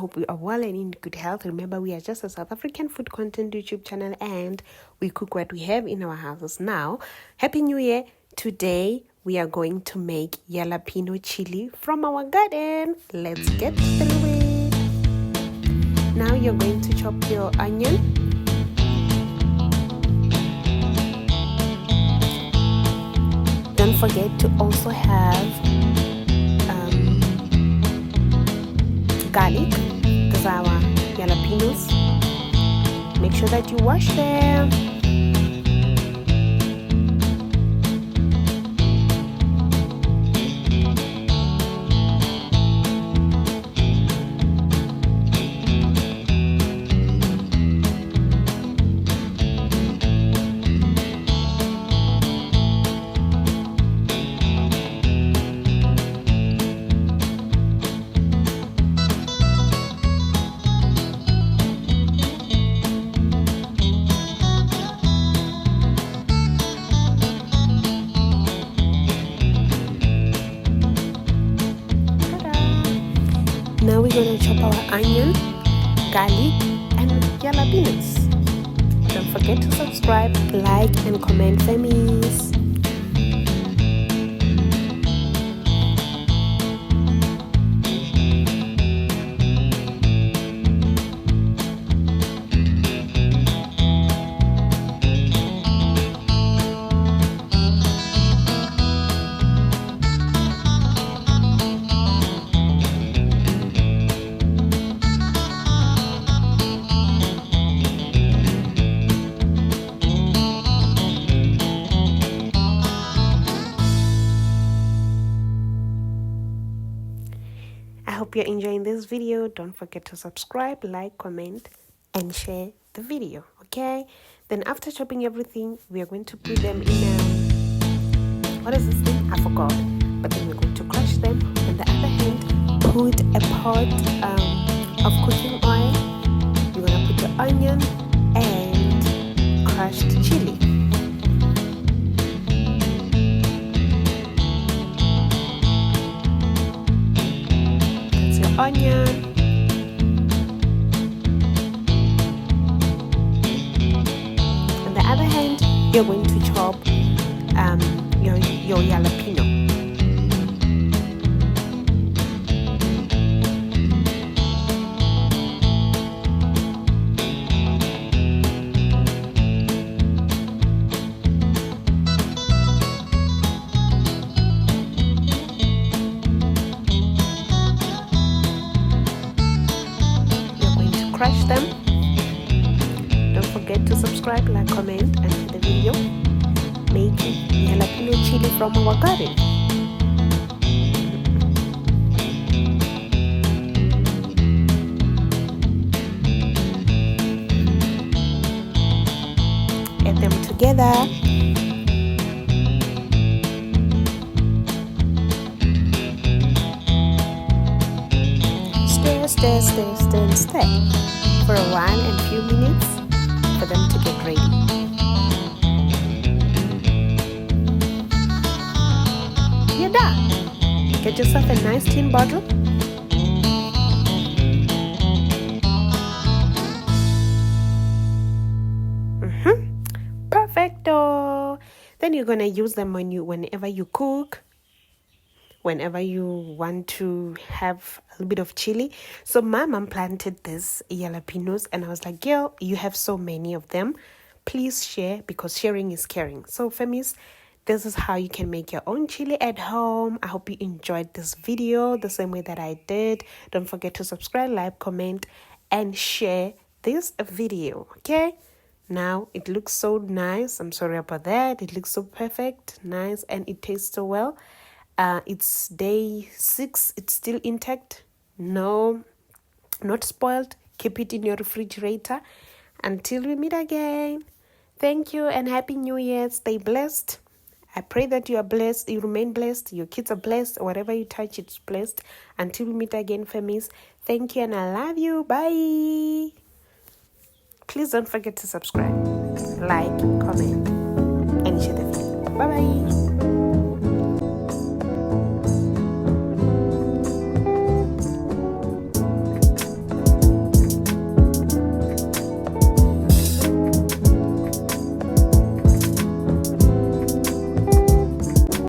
Hope we are well and in good health. Remember, we are just a South African food content YouTube channel and we cook what we have in our houses. Now, Happy New Year. Today, we are going to make jalapeno chili from our garden. Let's get through it. Now, you're going to chop your onion. Don't forget to also have garlic. These are our jalapenos. Make sure that you wash them. Now we're going to chop our onion, garlic, and jalapenos. Don't forget to subscribe, like, and comment, famies. I hope you're enjoying this video. Don't forget to subscribe, like, comment, and share the video. Okay? Then after chopping everything, we are going to put them in what is this thing? I forgot. But then we're going to crush them. On the other hand, put a pot of cooking oil. You're gonna put your onion and crushed chili. Onion. On the other hand, you're going to chop your jalapeno. Crush them. Don't forget to subscribe, like, comment, and share the video. Making jalapeno chili from our garden. Add them together. Stir for a while and few minutes for them to get ready. You're done. Get yourself a nice tin bottle. Perfecto. Then you're gonna use them whenever you cook. Whenever you want to have a little bit of chili. So my mom planted this jalapenos and I was like, girl, you have so many of them. Please share because sharing is caring. So famies, this is how you can make your own chili at home. I hope you enjoyed this video the same way that I did. Don't forget to subscribe, like, comment, and share this video. Okay? Now it looks so nice. I'm sorry about that. It looks so perfect, nice, and it tastes so well. It's day 6. It's still intact. No, not spoiled. Keep it in your refrigerator until we meet again. Thank you and Happy New Year. Stay blessed. I pray that you are blessed. You remain blessed. Your kids are blessed. Whatever you touch, it's blessed. Until we meet again, famies. Thank you and I love you. Bye. Please don't forget to subscribe, like, comment, and share the video. Bye-bye.